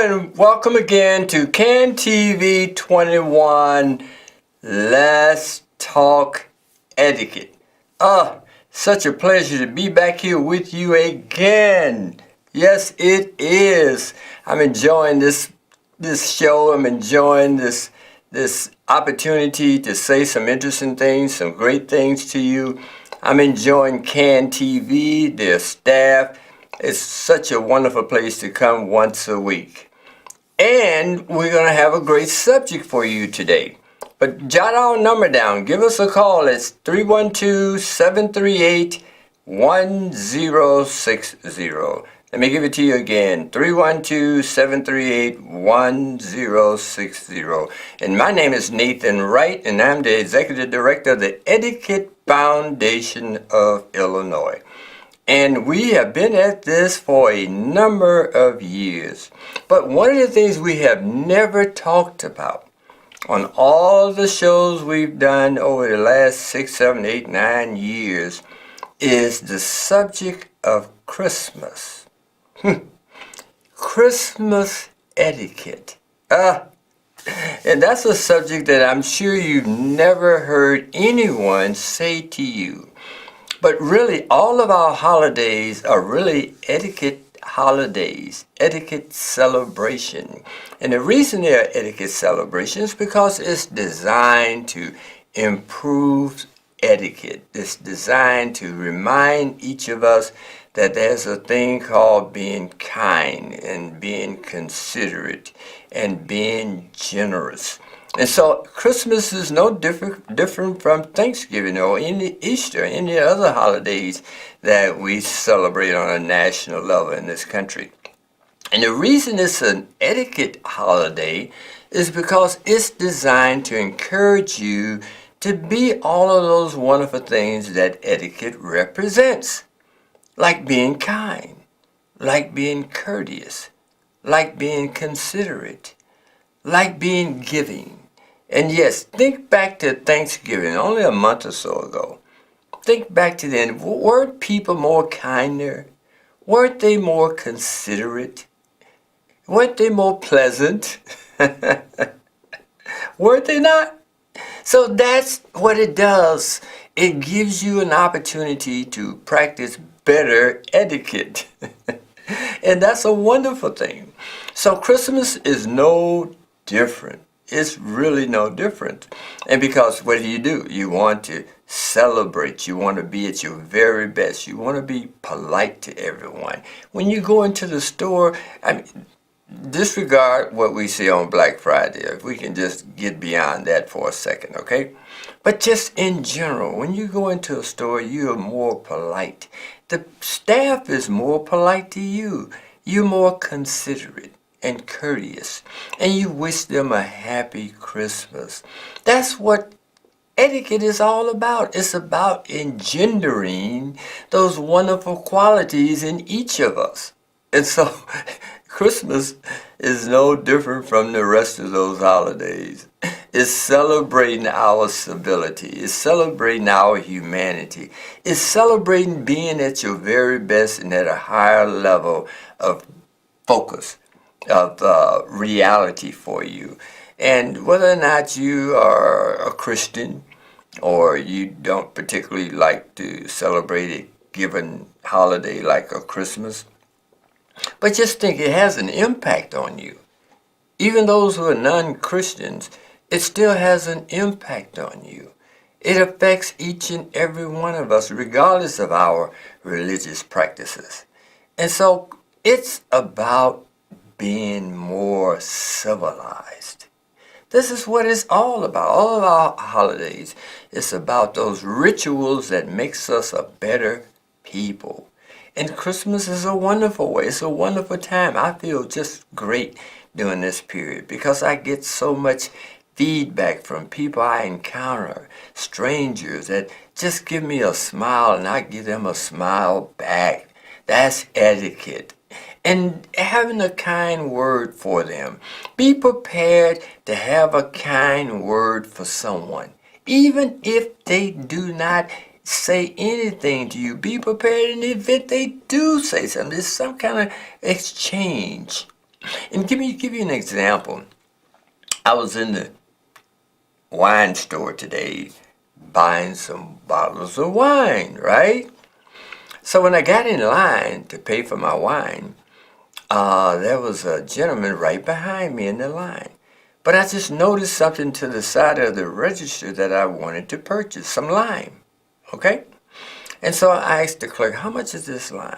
and welcome again to Can TV 21. Let's talk etiquette. Such a pleasure to be back here with you again. Yes, it is. I'm enjoying this show. I'm enjoying this opportunity to say some interesting things, some great things to you. I'm enjoying Can TV, their staff. It's such a wonderful place to come once a week. And we're going to have a great subject for you today. But jot our number down. Give us a call. It's 312-738-1060. Let me give it to you again. 312-738-1060. And my name is Nathan Wright, and I'm the Executive Director of the Etiquette Foundation of Illinois. And we have been at this for a number of years. But one of the things we have never talked about on all the shows we've done over the last 6, 7, 8, 9 years is the subject of Christmas. Christmas etiquette. And that's a subject that I'm sure you've never heard anyone say to you. But really, all of our holidays are really etiquette holidays, etiquette celebration. And the reason they are etiquette celebrations is because it's designed to improve etiquette. It's designed to remind each of us that there's a thing called being kind and being considerate and being generous. And so Christmas is no different from Thanksgiving or any Easter, any other holidays that we celebrate on a national level in this country. And the reason it's an etiquette holiday is because it's designed to encourage you to be all of those wonderful things that etiquette represents, like being kind, like being courteous, like being considerate, like being giving. And yes, think back to Thanksgiving, only a month or so ago. Think back to then. Weren't people more kinder? Weren't they more considerate? Weren't they more pleasant? Weren't they not? So that's what it does. It gives you an opportunity to practice better etiquette. And that's a wonderful thing. So Christmas is no different. It's really no different. And because what do? You want to celebrate. You want to be at your very best. You want to be polite to everyone. When you go into the store, disregard what we see on Black Friday. If we can just get beyond that for a second, okay? But just in general, when you go into a store, you are more polite. The staff is more polite to you. You're more considerate and courteous, and you wish them a happy Christmas. That's what etiquette is all about. It's about engendering those wonderful qualities in each of us. And so Christmas is no different from the rest of those holidays. It's celebrating our civility. It's celebrating our humanity. It's celebrating being at your very best and at a higher level of focus, of reality for you. And whether or not you are a Christian or you don't particularly like to celebrate a given holiday like a Christmas, but just think it has an impact on you. Even those who are non-Christians, it still has an impact on you. It affects each and every one of us regardless of our religious practices. And so it's about being more civilized. This is what it's all about. All of our holidays, it's about those rituals that makes us a better people. And Christmas is a wonderful way. It's a wonderful time. I feel just great during this period because I get so much feedback from people I encounter, strangers that just give me a smile and I give them a smile back. That's etiquette. And having a kind word for them. Be prepared to have a kind word for someone. Even if they do not say anything to you, be prepared in the event they do say something. There's some kind of exchange. And give you an example. I was in the wine store today buying some bottles of wine, right? So when I got in line to pay for my wine, there was a gentleman right behind me in the line. But I just noticed something to the side of the register that I wanted to purchase, some lime, okay? And so I asked the clerk, how much is this lime?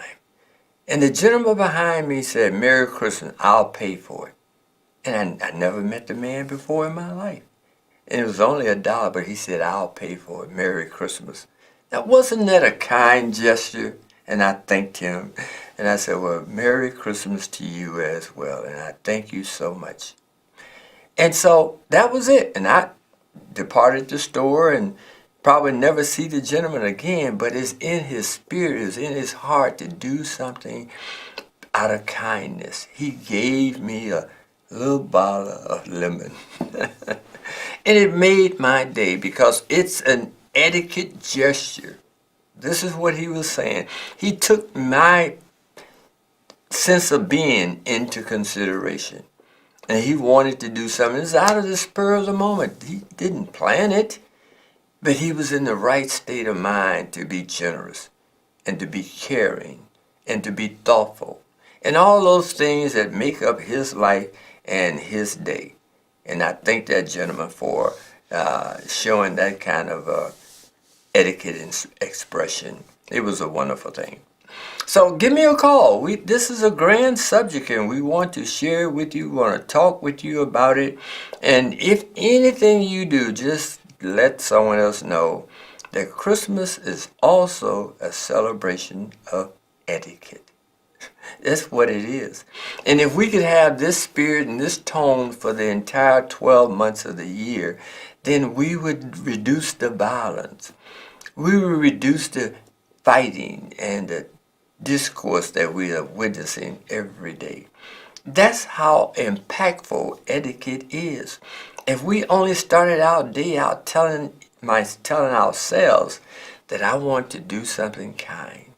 And the gentleman behind me said, Merry Christmas, I'll pay for it. And I never met the man before in my life. And it was only $1, but he said, I'll pay for it, Merry Christmas. Now, wasn't that a kind gesture? And I thanked him. And I said, well, Merry Christmas to you as well. And I thank you so much. And so that was it. And I departed the store and probably never see the gentleman again, but it's in his spirit, it's in his heart to do something out of kindness. He gave me a little bottle of lemon. And it made my day because it's an etiquette gesture. This is what he was saying. He took my sense of being into consideration. And he wanted to do something. It's out of the spur of the moment. He didn't plan it. But he was in the right state of mind to be generous and to be caring and to be thoughtful and all those things that make up his life and his day. And I thank that gentleman for showing that kind of etiquette expression. It was a wonderful thing. So give me a call. This is a grand subject and we want to share with you, we want to talk with you about it. And if anything you do, just let someone else know that Christmas is also a celebration of etiquette. That's what it is. And if we could have this spirit and this tone for the entire 12 months of the year, then we would reduce the violence. We would reduce the fighting and the discourse that we are witnessing every day. That's how impactful etiquette is. If we only started our day out telling ourselves that I want to do something kind,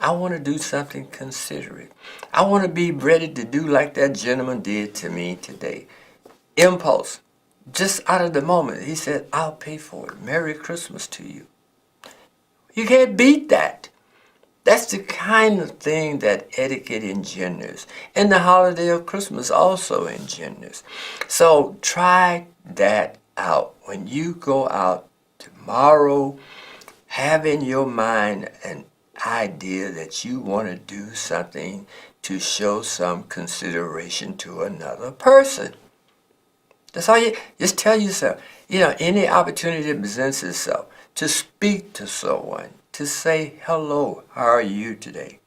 I want to do something considerate, I want to be ready to do like that gentleman did to me today. Impulse, just out of the moment, he said, I'll pay for it. Merry Christmas to you. You can't beat that. That's the kind of thing that etiquette engenders. And the holiday of Christmas also engenders. So try that out. When you go out tomorrow, have in your mind an idea that you want to do something to show some consideration to another person. That's all you just tell yourself. Any opportunity that presents itself to speak to someone, to say, hello, how are you today?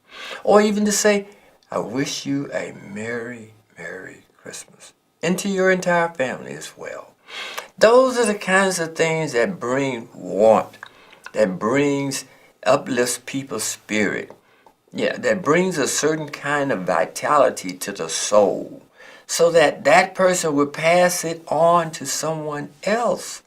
Or even to say, I wish you a Merry, Merry Christmas. And to your entire family as well. Those are the kinds of things that bring warmth, that uplifts people's spirit. Yeah, that brings a certain kind of vitality to the soul. So that that person would pass it on to someone else.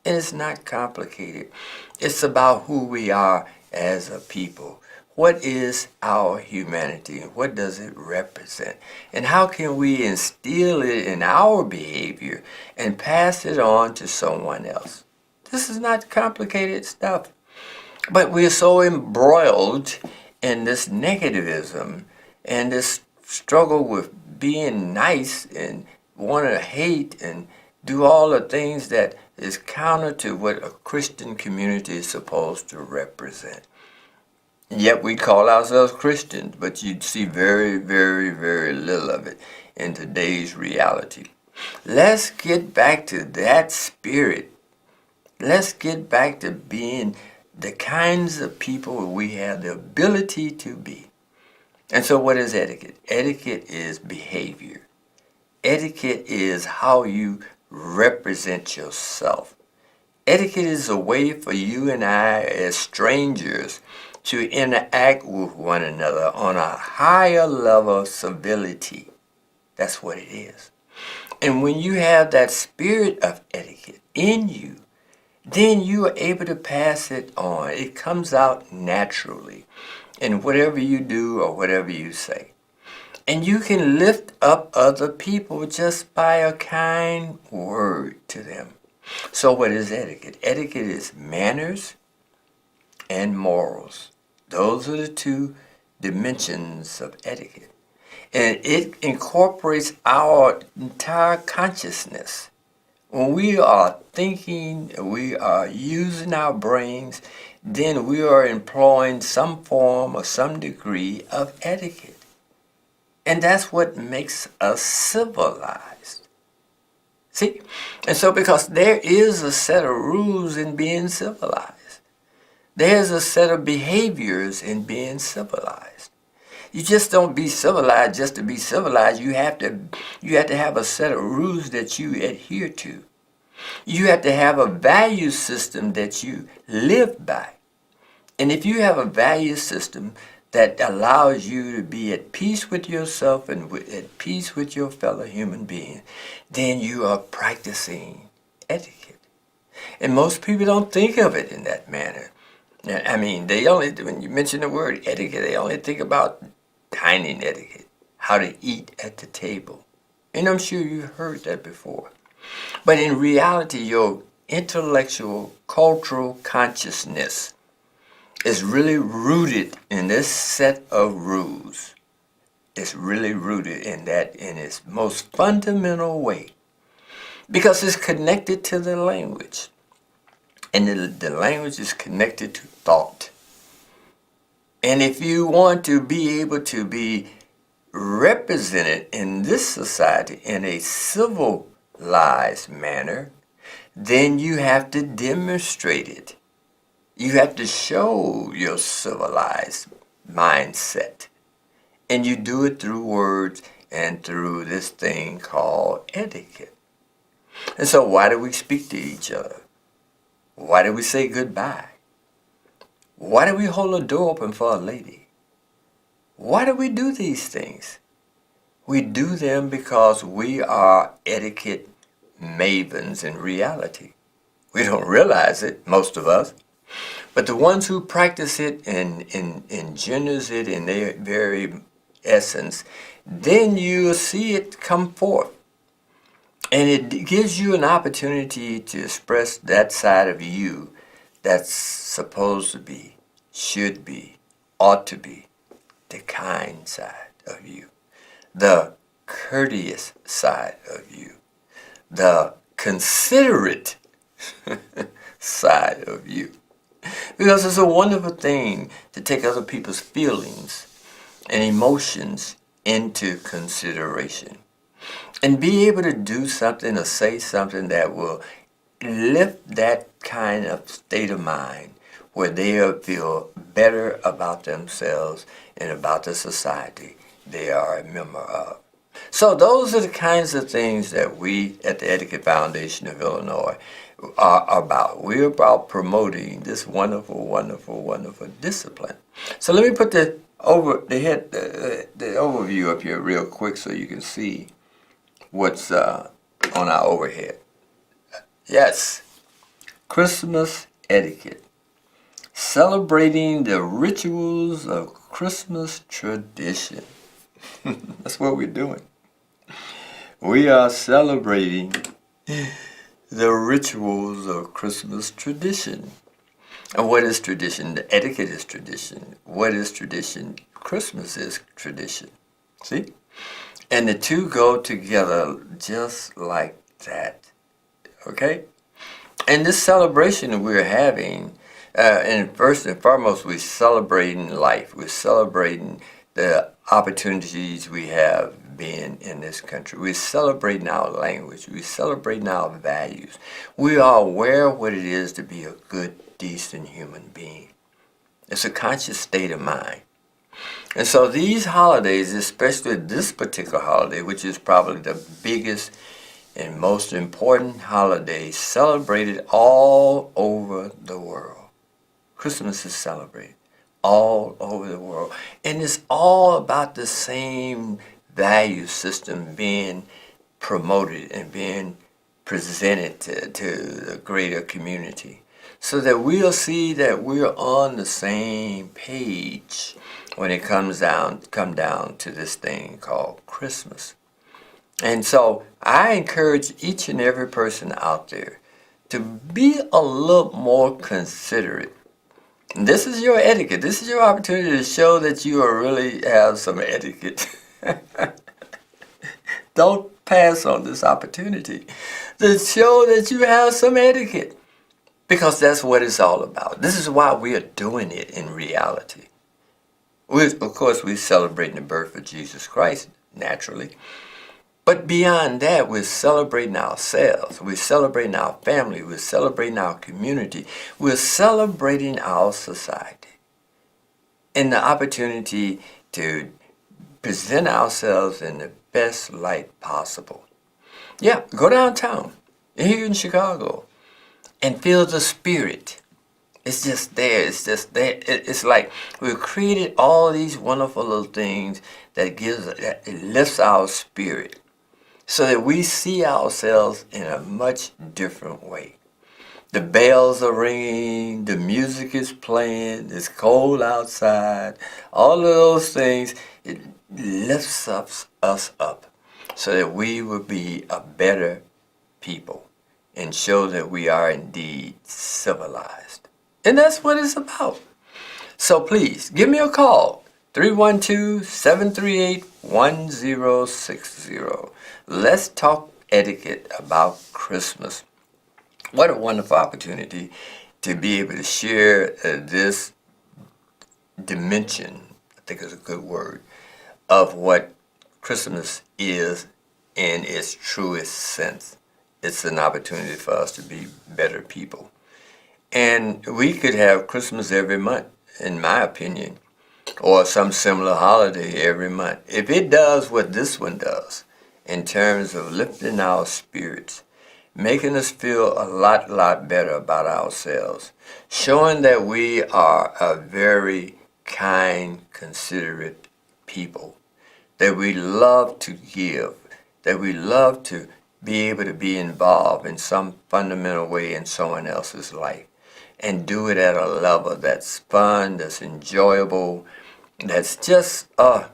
And it's not complicated. It's about who we are as a people. What is our humanity? What does it represent? And how can we instill it in our behavior and pass it on to someone else? This is not complicated stuff. But we're so embroiled in this negativism and this struggle with being nice and want to hate and do all the things that is counter to what a Christian community is supposed to represent. Yet we call ourselves Christians, but you'd see very, very, very little of it in today's reality. Let's get back to that spirit. Let's get back to being the kinds of people we have the ability to be. And so what is etiquette? Etiquette is behavior. Etiquette is how you represent yourself. Etiquette is a way for you and I as strangers to interact with one another on a higher level of civility. That's what it is. And when you have that spirit of etiquette in you, then you are able to pass it on. It comes out naturally in whatever you do or whatever you say. And you can lift up other people just by a kind word to them. So what is etiquette? Etiquette is manners and morals. Those are the two dimensions of etiquette. And it incorporates our entire consciousness. When we are thinking, we are using our brains, then we are employing some form or some degree of etiquette. And that's what makes us civilized. See? And so because there is a set of rules in being civilized. There's a set of behaviors in being civilized. You just don't be civilized just to be civilized. You have to have a set of rules that you adhere to. You have to have a value system that you live by. And if you have a value system that allows you to be at peace with yourself and at peace with your fellow human being, then you are practicing etiquette. And most people don't think of it in that manner. I mean, when you mention the word etiquette, they only think about dining etiquette, how to eat at the table. And I'm sure you've heard that before. But in reality, your intellectual, cultural consciousness is really rooted in this set of rules. It's really rooted in that in its most fundamental way. Because it's connected to the language. And the language is connected to thought. And if you want to be able to be represented in this society in a civilized manner, then you have to demonstrate it. You have to show your civilized mindset. And you do it through words and through this thing called etiquette. And so why do we speak to each other? Why do we say goodbye? Why do we hold a door open for a lady? Why do we do these things? We do them because we are etiquette mavens in reality. We don't realize it, most of us. But the ones who practice it and engenders it in their very essence, then you'll see it come forth. And it gives you an opportunity to express that side of you that's supposed to be, should be, ought to be, the kind side of you, the courteous side of you, the considerate side of you. Because it's a wonderful thing to take other people's feelings and emotions into consideration. And be able to do something or say something that will lift that kind of state of mind where they'll feel better about themselves and about the society they are a member of. So those are the kinds of things that we at the Etiquette Foundation of Illinois are about. We're about promoting this wonderful, wonderful, wonderful discipline. So let me put the overview up here real quick so you can see what's on our overhead. Yes, Christmas etiquette. Celebrating the rituals of Christmas tradition. That's what we're doing. We are celebrating the rituals of Christmas tradition. And what is tradition? The etiquette is tradition. What is tradition? Christmas is tradition. See? And the two go together just like that. Okay? And this celebration that we're having, and first and foremost, we're celebrating life. We're celebrating the opportunities we have being in this country. We're celebrating our language. We're celebrating our values. We are aware of what it is to be a good, decent human being. It's a conscious state of mind. And so these holidays, especially this particular holiday, which is probably the biggest and most important holiday celebrated all over the world. Christmas is celebrated all over the world. And it's all about the same value system being promoted and being presented to the greater community, so that we'll see that we're on the same page when it come down to this thing called Christmas. And so I encourage each and every person out there to be a little more considerate. And this is your etiquette. This is your opportunity to show that you really have some etiquette. Don't pass on this opportunity to show that you have some etiquette, because that's what it's all about. This is why we are doing it in reality. Of course, we're celebrating the birth of Jesus Christ, naturally. But beyond that, we're celebrating ourselves. We're celebrating our family. We're celebrating our community. We're celebrating our society. And the opportunity to present ourselves in the best light possible. Yeah, go downtown, here in Chicago, and feel the spirit. It's just there. It's just there. It's like we've created all these wonderful little things that it lifts our spirit, so that we see ourselves in a much different way. The bells are ringing, the music is playing, it's cold outside, all of those things, it lifts us up so that we will be a better people and show that we are indeed civilized. And that's what it's about. So please, give me a call, 312-738-1060. Let's talk etiquette about Christmas. What a wonderful opportunity to be able to share this dimension, I think is a good word, of what Christmas is in its truest sense. It's an opportunity for us to be better people. And we could have Christmas every month, in my opinion, or some similar holiday every month. If it does what this one does, in terms of lifting our spirits, making us feel a lot better about ourselves, showing that we are a very kind, considerate people, that we love to give, that we love to be able to be involved in some fundamental way in someone else's life, and do it at a level that's fun, that's enjoyable, that's just a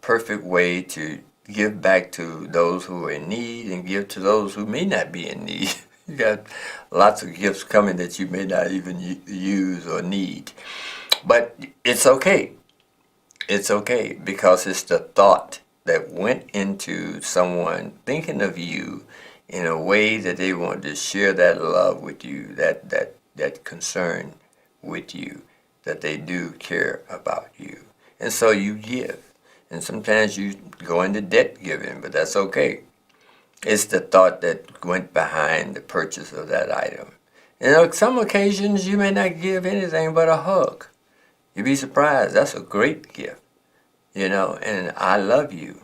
perfect way to give back to those who are in need and give to those who may not be in need. You got lots of gifts coming that you may not even use or need. But it's okay. It's okay, because it's the thought that went into someone thinking of you in a way that they want to share that love with you, that concern with you, that they do care about you. And so you give. And sometimes you go into debt giving, but that's okay. It's the thought that went behind the purchase of that item. And on some occasions, you may not give anything but a hug. You'd be surprised. That's a great gift. And I love you.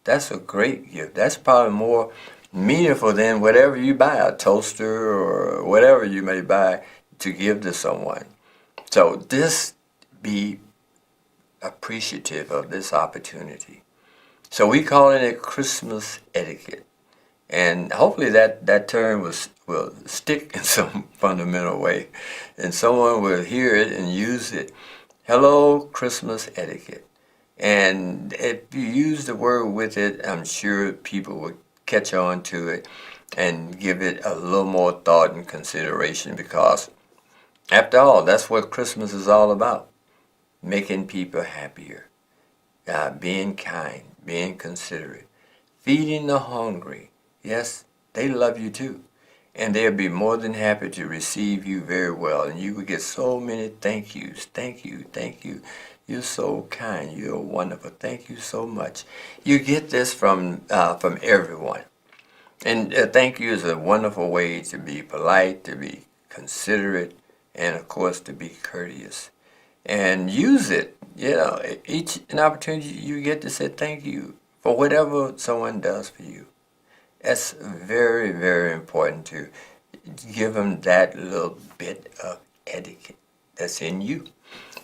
That's a great gift. That's probably more meaningful than whatever you buy, a toaster or whatever you may buy to give to someone. So be appreciative of this opportunity. So we calling it Christmas etiquette. And hopefully that term will stick in some fundamental way, and someone will hear it and use it. Hello, Christmas etiquette. And if you use the word with it, I'm sure people will catch on to it and give it a little more thought and consideration, because after all, that's what Christmas is all about. Making people happier, being kind, being considerate, feeding the hungry. Yes, they love you too. And they'll be more than happy to receive you very well. And you will get so many thank yous. Thank you, thank you. You're so kind. You're wonderful. Thank you so much. You get this from everyone. And thank you is a wonderful way to be polite, to be considerate, and of course to be courteous. And use it, each an opportunity you get to say thank you for whatever someone does for you. That's very, very important, to give them that little bit of etiquette that's in you.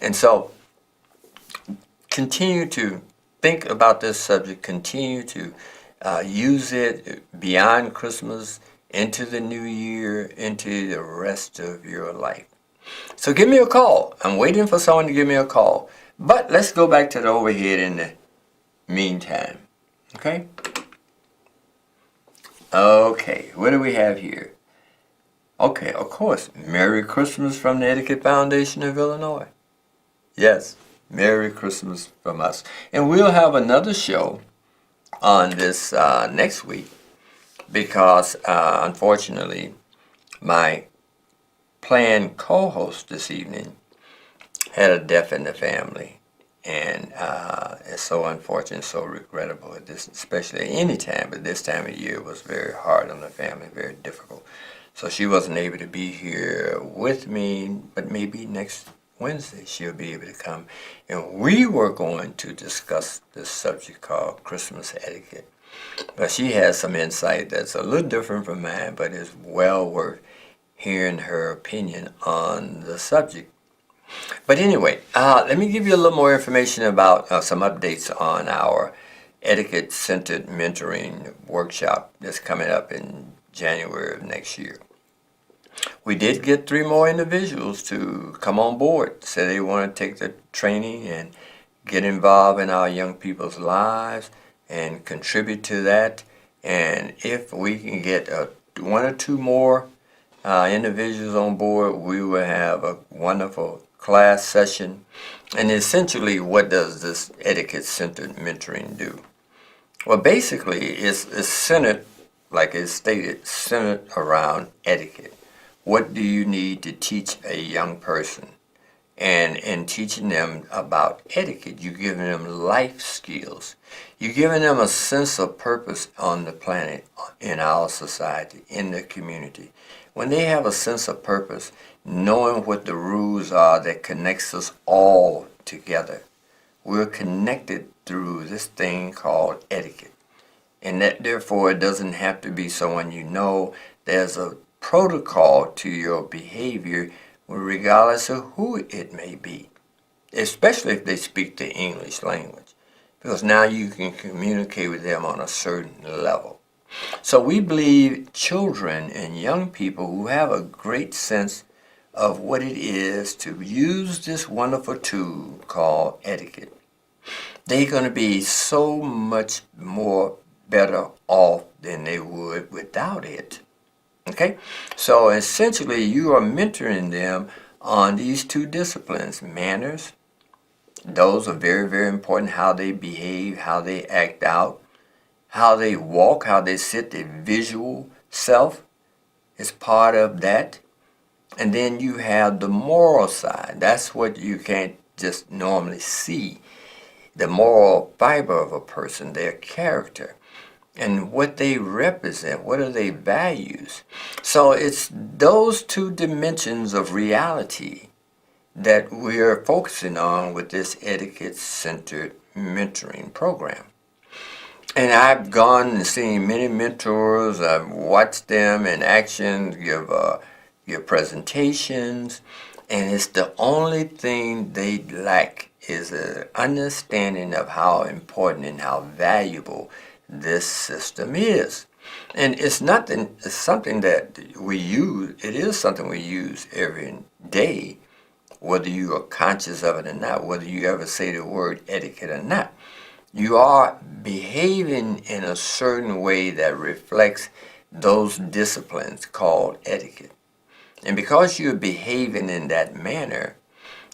And so continue to think about this subject, continue to use it beyond Christmas, into the new year, into the rest of your life. So give me a call. I'm waiting for someone to give me a call. But let's go back to the overhead in the meantime. Okay? Okay, what do we have here? Okay, of course, Merry Christmas from the Etiquette Foundation of Illinois. Yes, Merry Christmas from us. And we'll have another show on this next week because, unfortunately, my planned co-host this evening had a death in the family. And it's so unfortunate, so regrettable at this, especially at any time, but this time of year was very hard on the family, very difficult. So she wasn't able to be here with me, but maybe next Wednesday she'll be able to come. And we were going to discuss this subject called Christmas etiquette. But she has some insight that's a little different from mine, but is well worth hearing her opinion on the subject. But anyway, let me give you a little more information about some updates on our etiquette-centered mentoring workshop that's coming up in January of next year. We did get 3 more individuals to come on board, say they want to take the training and get involved in our young people's lives and contribute to that. And if we can get 1 or 2 more individuals on board, we will have a wonderful class session. And essentially, what does this etiquette-centered mentoring do? Well, basically, it's centered, like it's stated, centered around etiquette. What do you need to teach a young person? And in teaching them about etiquette, you're giving them life skills. You're giving them a sense of purpose on the planet, in our society, in the community. When they have a sense of purpose, knowing what the rules are that connects us all together, we're connected through this thing called etiquette. And that therefore it doesn't have to be someone you know. There's a protocol to your behavior regardless of who it may be, especially if they speak the English language, because now you can communicate with them on a certain level. So we believe children and young people who have a great sense of what it is to use this wonderful tool called etiquette, they're going to be so much more better off than they would without it. Okay? So essentially, you are mentoring them on these 2 disciplines, manners. Those are very, very important, how they behave, how they act out, how they walk, how they sit, their visual self is part of that. And then you have the moral side. That's what you can't just normally see. The moral fiber of a person, their character, and what they represent, what are their values. So it's those 2 dimensions of reality that we're focusing on with this etiquette-centered mentoring program. And I've gone and seen many mentors. I've watched them in action, give presentations, and it's the only thing they lack is an understanding of how important and how valuable this system is. And it's something that we use. It is something we use every day, whether you are conscious of it or not, whether you ever say the word etiquette or not. You are behaving in a certain way that reflects those disciplines called etiquette. And because you're behaving in that manner,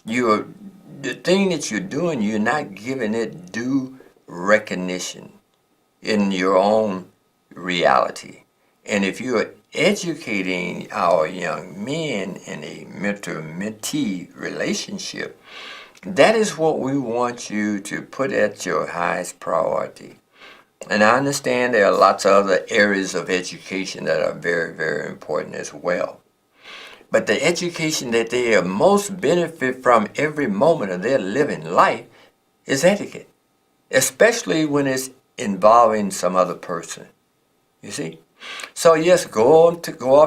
the thing that you're doing, you're not giving it due recognition in your own reality. And if you're educating our young men in a mentor-mentee relationship, that is what we want you to put at your highest priority. And I understand there are lots of other areas of education that are very, very important as well. But the education that they most benefit from every moment of their living life is etiquette, especially when it's involving some other person. You see? So yes, go off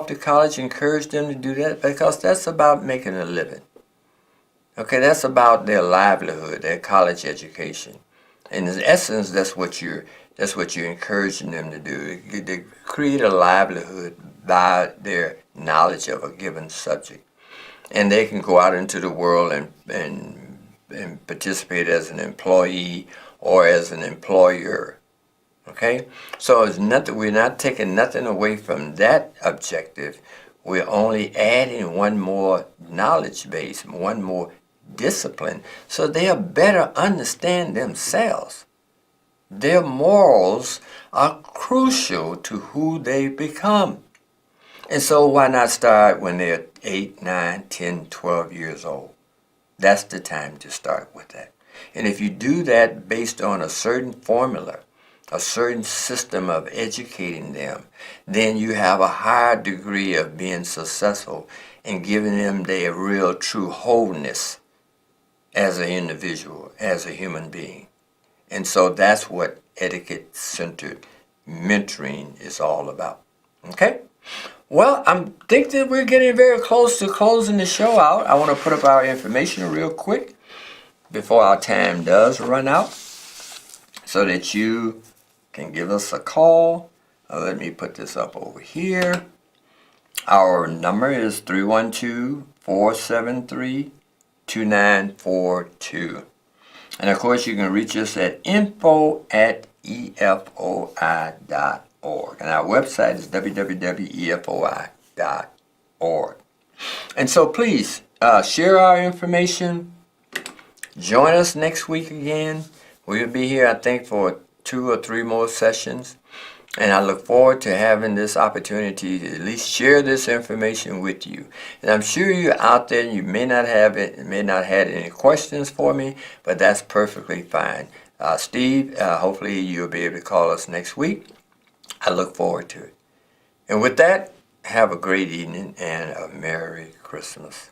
to college, encourage them to do that, because that's about making a living. Okay, that's about their livelihood, their college education. And in essence, that's what you're encouraging them to do. To create a livelihood by their knowledge of a given subject. And they can go out into the world and and participate as an employee or as an employer. Okay? So it's nothing, we're not taking nothing away from that objective. We're only adding one more knowledge base, one more discipline, so they'll better understand themselves. Their morals are crucial to who they become. And so why not start when they're 8, 9, 10, 12 years old? That's the time to start with that. And if you do that based on a certain formula, a certain system of educating them, then you have a higher degree of being successful in giving them their real true wholeness as an individual, as a human being. And so that's what etiquette-centered mentoring is all about. Okay? Well, I think that we're getting very close to closing the show out. I want to put up our information real quick before our time does run out so that you can give us a call. Let me put this up over here. Our number is 312-473-2942. And of course, you can reach us at info@efoi.org. And our website is www.efoi.org. And so please share our information. Join us next week again. We'll be here, I think, for 2 or 3 more sessions. And I look forward to having this opportunity to at least share this information with you. And I'm sure you're out there and you may not have had any questions for me, but that's perfectly fine. Steve, hopefully you'll be able to call us next week. I look forward to it. And with that, have a great evening and a Merry Christmas.